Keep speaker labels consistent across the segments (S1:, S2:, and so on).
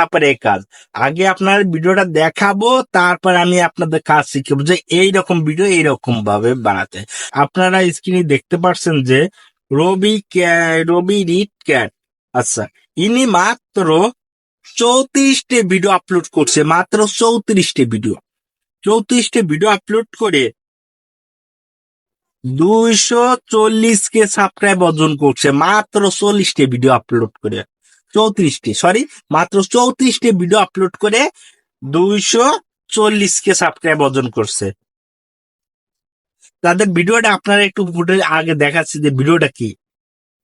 S1: তারপরে এই কাজ। আগে আপনার ভিডিওটা দেখাবো, তারপর আমি আপনাদের কাজ শিখাবো যে এইরকম ভিডিও এইরকম ভাবে বানাতে। আপনারা স্ক্রিনে দেখতে পাচ্ছেন যে রবি রিড ক্যাট, আচ্ছা, ইনি মাত্র 34টি ভিডিও আপলোড করছে, মাত্র 34টি ভিডিও আপলোড করে 240K সাবস্ক্রাইব অর্জন করছে, মাত্র 40টি ভিডিও আপলোড করে। 34টি ভিডিও আপলোড করে 240K সাবস্ক্রাইব অর্জন করছে। তাদের ভিডিওটা আপনারা একটু আগে দেখাচ্ছি যে ভিডিওটা কি।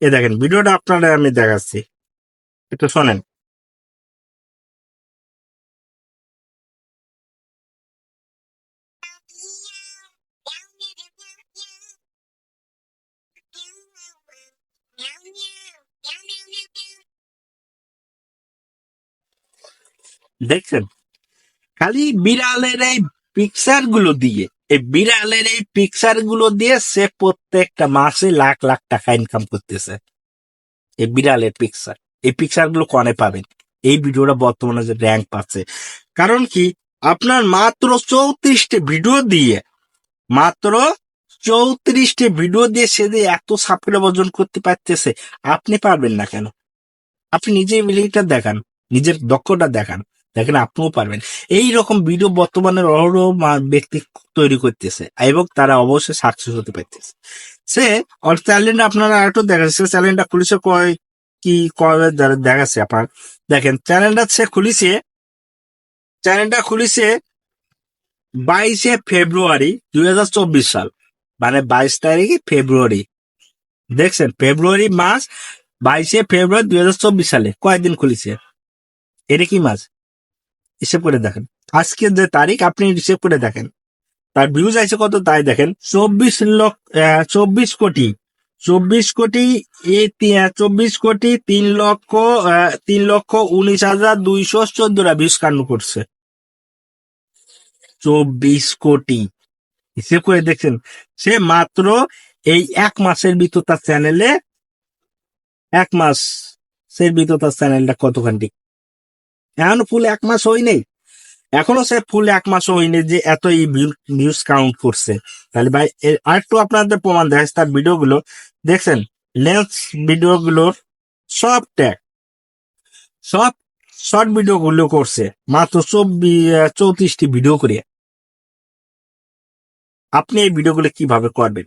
S1: এ দেখেন ভিডিওটা আপনারা আমি দেখাচ্ছি, একটু শোনেন। দেখছেন, খালি বিড়ালের এই পিকচার গুলো দিয়ে সে প্রত্যেকটা মাসে লাখ লাখ টাকা ইনকাম করতেছে। এই বিড়ালের পিকচার, এই পিকচার গুলো কনে পাবেন? এই ভিডিওটা বর্তমানে যে র্যাঙ্ক পাচ্ছে, কারণ কি আপনার মাত্র 34টি ভিডিও দিয়ে সে যে এত সাবস্ক্রাইব অর্জন করতে পারতেছে, আপনি পারবেন না কেন? আপনি নিজের এবিলিটিটা দেখান, নিজের দক্ষতা দেখান, দেখেন আপনিও পারবেন। এই রকম ভিডিও বর্তমানে অহরহ ব্যক্তি তৈরি করতেছে এবং তারা অবশ্যই সাকসেস হতে পারতেছে। সে ওর চ্যালেঞ্জ আপনারা আরেকটু দেখাচ্ছে, চ্যালেঞ্জটা খুলেছে কবে দেখাচ্ছে আপনার, দেখেন চ্যানেলটা খুলেছে 22শে ফেব্রুয়ারি 2024 সাল, মানে 22 ফেব্রুয়ারি। দেখছেন, ফেব্রুয়ারি মাস, 22শে ফেব্রুয়ারি 2024 সালে কয়েকদিন খুলেছে। এটা কি মাস? হিসেব করে দেখেন, আজকের যে তারিখ আপনি হিসেব করে দেখেন, তার ভিউজ আছে কত তাই দেখেন, 24 কোটি 3,19,214 ভিউজ কান্ড করছে। 24 কোটি, হিসেব করে দেখছেন। সে মাত্র এই এক মাসের ভিতর তার চ্যানেলে, কতখানি, এখন ফুল এক মাস হই নেই, এখনো সে ফুল এক মাস হয়নি যে এত এই ভিউজ কাউন্ট করছে। তাহলে ভাই আরেকটু আপনাদের প্রমাণ দেখাচ্ছে, তার ভিডিওগুলো দেখছেন, লেন্স ভিডিওগুলোর সব ট্যাগ, সব শর্ট ভিডিও গুলো করছে মাত্র 34টি ভিডিও করে। আপনি এই ভিডিওগুলো কিভাবে করবেন?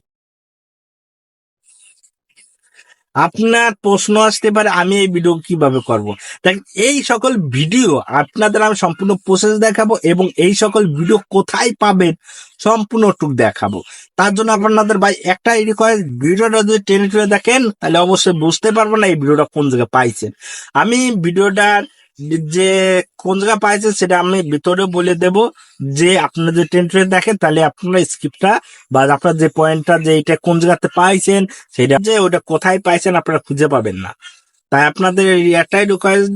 S1: আপনার প্রশ্ন আসতে পারে আমি এই ভিডিও কিভাবে করব। দেখেন, এই সকল ভিডিও আপনাদের আমি সম্পূর্ণ প্রসেস দেখাবো এবং এই সকল ভিডিও কোথায় পাবেন সম্পূর্ণটুক দেখাবো। তার জন্য আপনাদের ভাই একটাই রিকোয়েস্ট, ভিডিওটা যদি টেনে টেনে দেখেন তাহলে অবশ্যই বুঝতে পারবো না এই ভিডিওটা কোন জায়গায় পাইছেন। আমি ভিডিওটার যে কোন জায়গায় পাইছেন সেটা আমি ভিতরে বলে দেব, যে আপনারা যদি টেনে টেনে দেখেন তাহলে আপনারা স্ক্রিপ্টটা বা আপনার যে পয়েন্টটা যে এটা কোন জায়গাতে পাইছেন সেটা যে ওটা কোথায় পাইছেন আপনারা খুঁজে পাবেন না। তাই আপনাদের একটাই রিকোয়েস্ট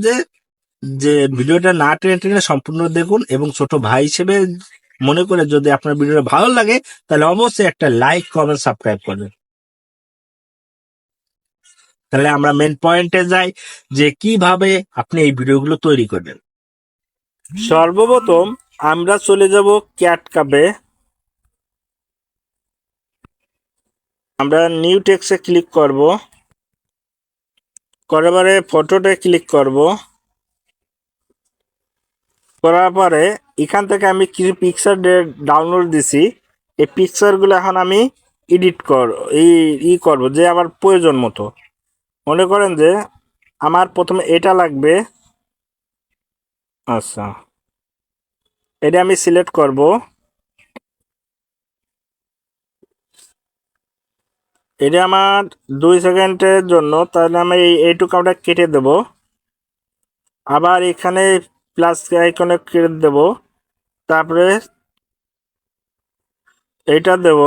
S1: যে ভিডিওটা না টেনে টেনে সম্পূর্ণ দেখুন এবং ছোট ভাই হিসেবে মনে করে যদি আপনার ভিডিওটা ভালো লাগে তাহলে অবশ্যই একটা লাইক কমেন্ট সাবস্ক্রাইব করবেন। তাহলে আমরা মেন পয়েন্টে যাই যে কিভাবে আপনি এই ভিডিওগুলো তৈরি করবেন। সর্বপ্রথম আমরা চলে যাব ক্যাটকাবে, আমরা নিউ টেক্সটে ক্লিক করব, করার পরে ফটোতে ক্লিক করব, করার পরে এখান থেকে আমি কিছু পিকচার ডাউনলোড দিছি, এই পিকচারগুলো এখন আমি এডিট করব যে আমার প্রয়োজন মতো। মনে করেন যে আমার প্রথমে এটা লাগবে, আচ্ছা এটা আমি সিলেক্ট করব, এটা আমার 2 সেকেন্ডের জন্য, তাহলে আমি এইটুকু আমরা কেটে দেব। আবার এখানে প্লাস আইকনে কেটে দেব, তারপরে এইটা দেব,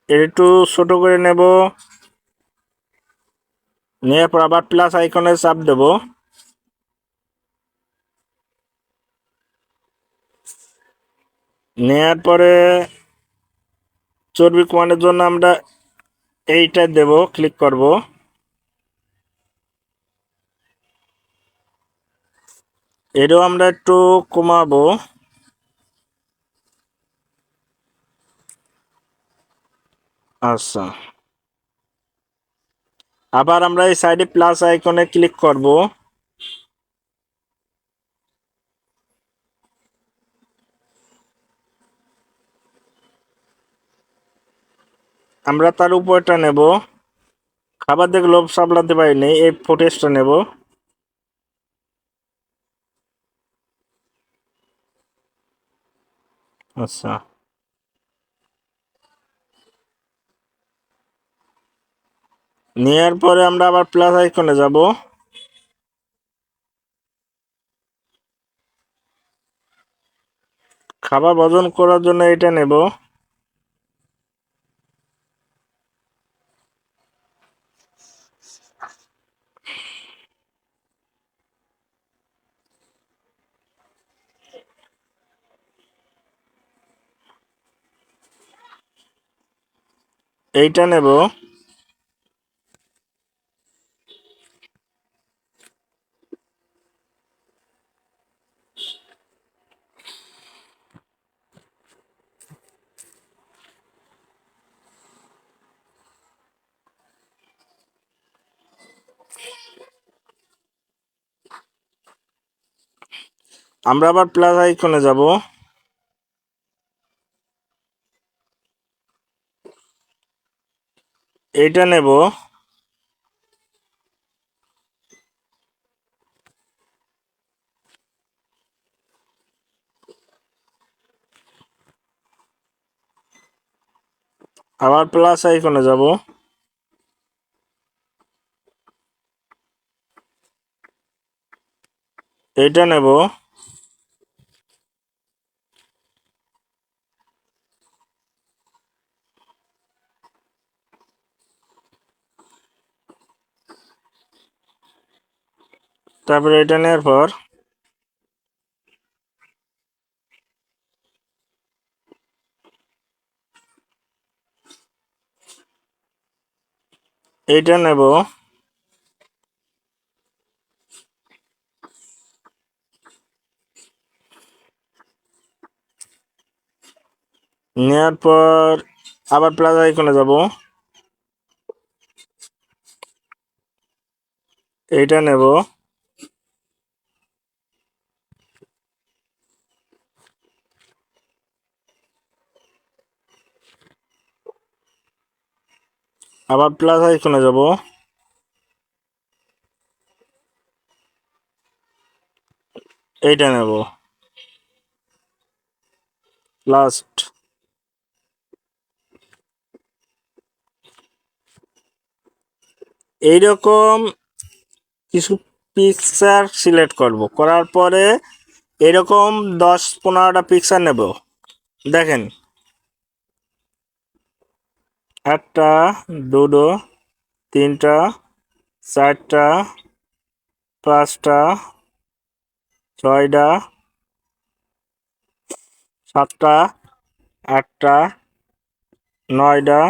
S1: একটু ছোট করে নেব, নেওয়ার পর আবার প্লাস আইকনে চাপ দেব, নেয়ার পরে চর্বি কমানোর জন্য আমরা এইটা দেব, ক্লিক করব। এটাও আমরা একটু কমাবো। আচ্ছা, আবার আমরা এই সাইডে প্লাস আইকনে ক্লিক করব। আমরা তার উপরটা নেব। খাবার দেখে লোভ সামলাতে পারিনি, এই ফুটেজটা নেব। আচ্ছা, নেওয়ার পরে আমরা আবার প্লাস আইকনে যাব। খাবার বর্জন করার জন্য এটা নেব। এইটা নেব। আমরা আবার প্লাস আইকনে যাব। এইটা নেব। আবার প্লাস আইকনে যাব। এইটা নেব। তারপরে এটা নেওয়ার পর এইটা নেব। নেওয়ার পর আবার প্লাস আইকনে যাব। এইটা নেব। আবার প্লাস আইকনে যাব। এইটা নেব। লাস্ট। এইরকম কিছু পিকচার সিলেক্ট করব, করার পরে এরকম 10-15টা পিকচার নেব। দেখেন, একটা, দুটো, তিনটা, চারটা, পাঁচটা, ছয়টা, সাতটা, আটটা, নয়টা,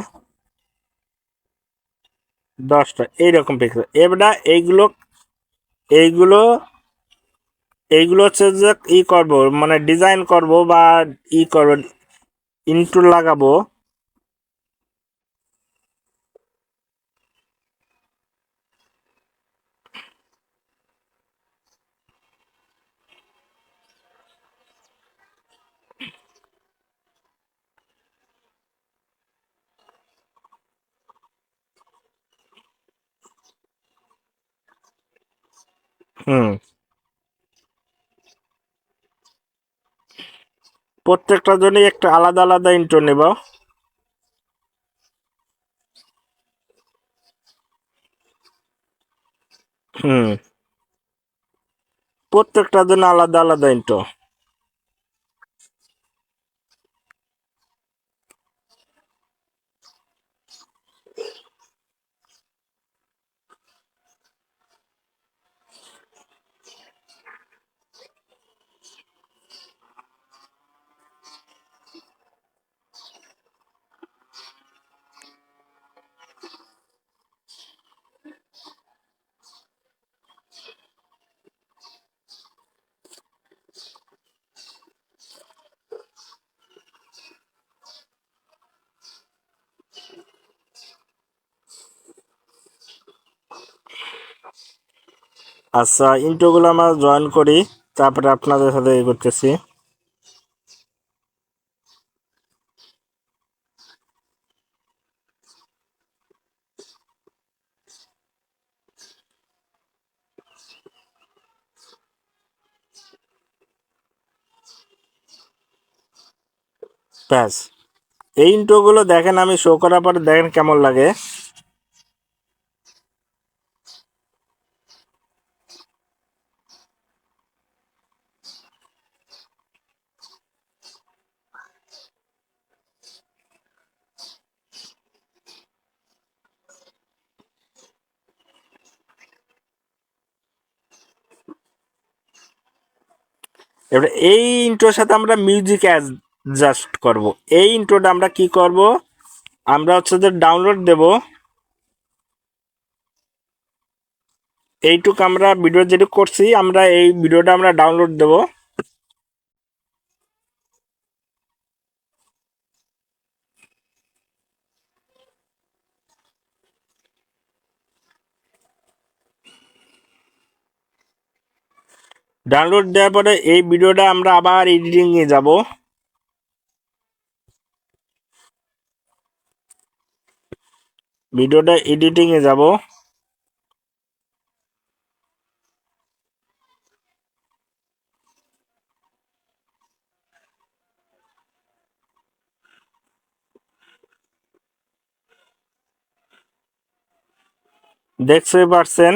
S1: 10টা, এইরকম পিকচার। এবার এইগুলো এইগুলো এইগুলো হচ্ছে যে করব, মানে ডিজাইন করব বা করব, ইন্টু লাগাবো। হুম, প্রত্যেকটার জন্য একটা আলাদা আলাদা ইন্ট্রো নেব। হুম, প্রত্যেকটার জন্য আলাদা আলাদা ইন্ট্রো। আচ্ছা, ইন্ট্রোগুলো আমরা জয়েন করি, তারপরে আপনাদের সাথে এই করতেছি। ব্যাস, এই ইন্ট্রোগুলো দেখেন, আমি শো করার পরে দেখেন কেমন লাগে। এবারে এই ইন্ট্রোর সাথে আমরা মিউজিক অ্যাডজাস্ট করব। এই ইন্ট্রোটা আমরা কি করব, আমরা হচ্ছে যে ডাউনলোড দেব। এইটুক আমরা ভিডিও যেটুকু করছি, আমরা এই ভিডিওটা আমরা ডাউনলোড দেব। ডাউনলোড দেওয়ার পরে এই ভিডিওটা আমরা আবার এডিটিং এ যাব। ভিডিওটা এডিটিং এ যাব। দেখতে পারছেন।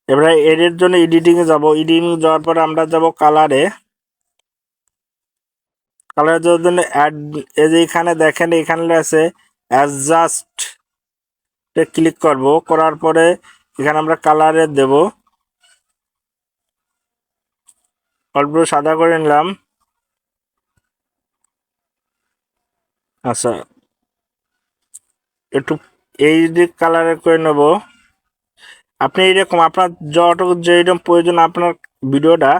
S1: এবারে এর জন্য এডিটিং এ যাব। এডিটিং যাওয়ার পরে আমরা যাব কালারে। কালার যাওয়ার জন্য অ্যাড, এই যে এখানে দেখেন, এখানে আছে অ্যাডজাস্ট, ক্লিক করব। করার পরে এখানে আমরা কালারে দেব, অল্প সাদা করে নিলাম। আচ্ছা, একটু এই দিক কালারে করে নেব। আপনি এইরকম আপনার যতটুকু যেরকম প্রয়োজন আপনার ভিডিওটা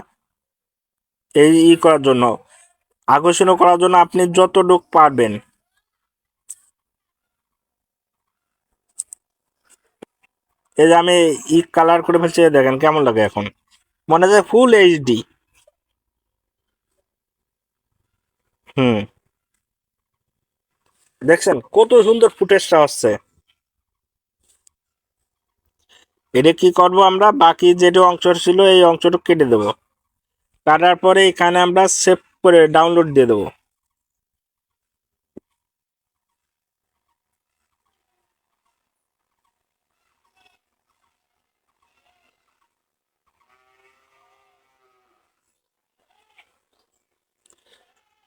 S1: এই করার জন্য, আকর্ষণীয় করার জন্য আপনি যতটুকু পারবেন। এই যে আমি কালার করে ফেলছি, দেখেন কেমন লাগে এখন, মনে হয় ফুল এইচডি। হুম, দেখছেন কত সুন্দর ফুটেজটা হচ্ছে। এটা কি করব, আমরা বাকি যেটা অংশ ছিল এই অংশটুকু কেটে দেব। কাটার পরে এখানে আমরা সেভ করে ডাউনলোড দিয়ে দেবো।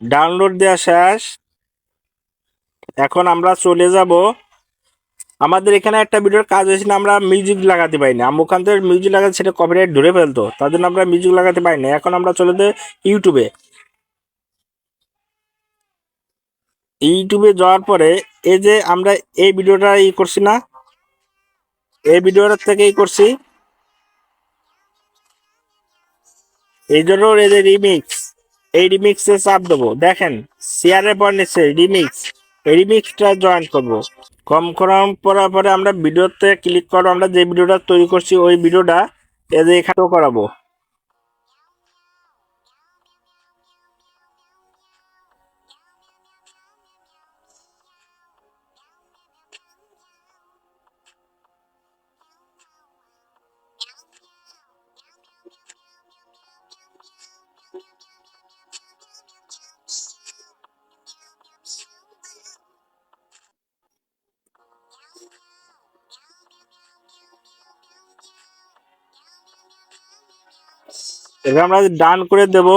S1: ডাউনলোড দেওয়া শেষ। এখন আমরা চলে যাব, আমাদের এখানে একটা ভিডিওর কাজ হয়েছিল, আমরা মিউজিক লাগাতে পারি না। আমরা ওখান থেকে মিউজিক লাগাতে, সেটা কপিরাইট ধরে ফেলতো, তার জন্য আমরা মিউজিক লাগাতে পারি না। এখন আমরা চলে যাই ইউটিউবে। ইউটিউবে যাওয়ার পরে এই যে আমরা এই ভিডিওটা করছি না, এই ভিডিওটার থেকেই করছি। এই জন্য এই যে রিমিক্স, এই রিমিক্সে চাপ দেবো। দেখেন শেয়ারের পর নিচ্ছে রিমিক্স, এই রিমিক্সটা জয়েন করবো। কম করার পরে আমরা ভিডিওতে ক্লিক করবো। আমরা যে ভিডিওটা তৈরি করছি ওই ভিডিওটা এই যে এখানেও করাবো। এবার আমরা ডান করে দেব,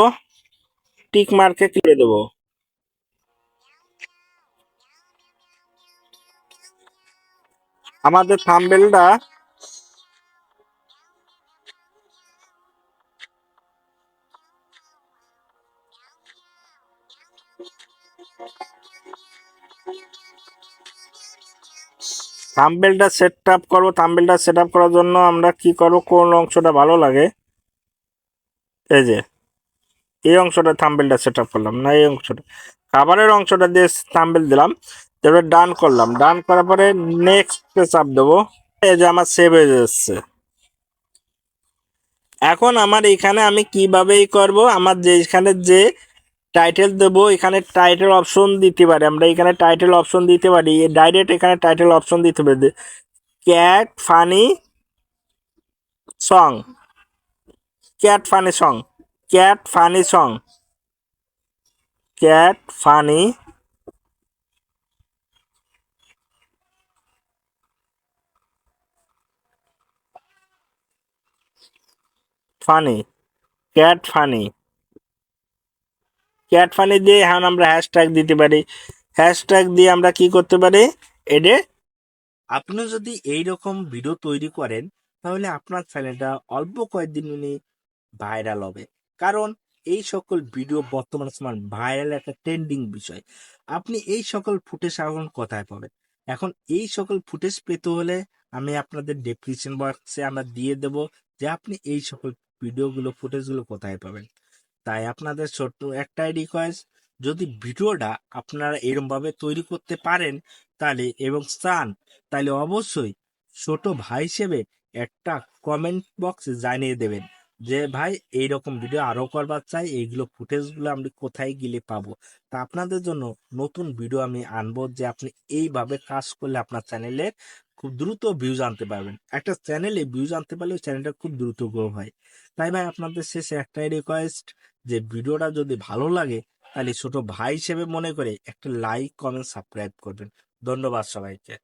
S1: টিক মার্কে ক্লিক দেব। আমাদের থাম্বনেলটা থাম্বনেলটা সেট আপ করবো। থাম্বনেলটা সেট আপ করার জন্য আমরা কি করবো, কোন অংশটা ভালো লাগে, এই যে এই অংশটা থাম্বনেলটা সেট আপ করলাম না, এই অংশটা খাবারের অংশটা দিয়ে থাম্বনেল দিলাম। তারপরে ডান করলাম, ডান করার পরে নেক্সট চাপ দেবো। এই যে আমার সেভ হয়ে যাচ্ছে। এখন আমার এখানে আমি কিভাবে করব, আমার যে এখানে যে টাইটেল দেবো, এখানে টাইটেল অপশন দিতে পারি, আমরা এখানে টাইটেল অপশন দিতে পারি, ডাইরেক্ট এখানে টাইটেল অপশন দিতে পারি, cat funny song, cat funny song, cat funny song, cat funny, funny, cat funny, cat funny দিয়ে এখন আমরা হ্যাশট্যাগ দিতে পারি, হ্যাশট্যাগ দিয়ে আমরা কি করতে পারি এডে। আপনি যদি এই রকম ভিডিও তৈরি করেন তাহলে আপনার চ্যানেলটা অল্প কয়েকদিনে ভাইরাল হবে, কারণ এই সকল ভিডিও বর্তমান সময় ভাইরাল একটা ট্রেন্ডিং বিষয়। আপনি এই সকল ফুটেজ এখন কোথায় পাবেন? এখন এই সকল ফুটেজ পেতে হলে আমি আপনাদের ডেসক্রিপশন বক্সে আমরা দিয়ে দেব যে আপনি এই সকল ভিডিওগুলো ফুটেজগুলো কোথায় পাবেন। তাই আপনাদের ছোট্ট একটাই রিকোয়েস্ট, যদি ভিডিওটা আপনারা এরকম ভাবে তৈরি করতে পারেন তাহলে এবং চান, তাহলে অবশ্যই ছোট ভাই হিসেবে একটা কমেন্ট বক্সে জানিয়ে দেবেন যে ভাই এইরকম ভিডিও আরো করবার চাই, এইগুলো ফুটেজগুলো আমি কোথায় গেলে পাবো। তা আপনাদের জন্য নতুন ভিডিও আমি আনবো, যে আপনি এইভাবে কাজ করলে আপনার চ্যানেলে খুব দ্রুত ভিউজ আনতে পারবেন। একটা চ্যানেলে ভিউজ আনতে পারলে ওই চ্যানেলটা খুব দ্রুত গ্রো হয়। তাই ভাই আপনাদের শেষে একটাই রিকোয়েস্ট, যে ভিডিওটা যদি ভালো লাগে তাহলে ছোট ভাই হিসেবে মনে করে একটা লাইক কমেন্ট সাবস্ক্রাইব করবেন। ধন্যবাদ সবাইকে।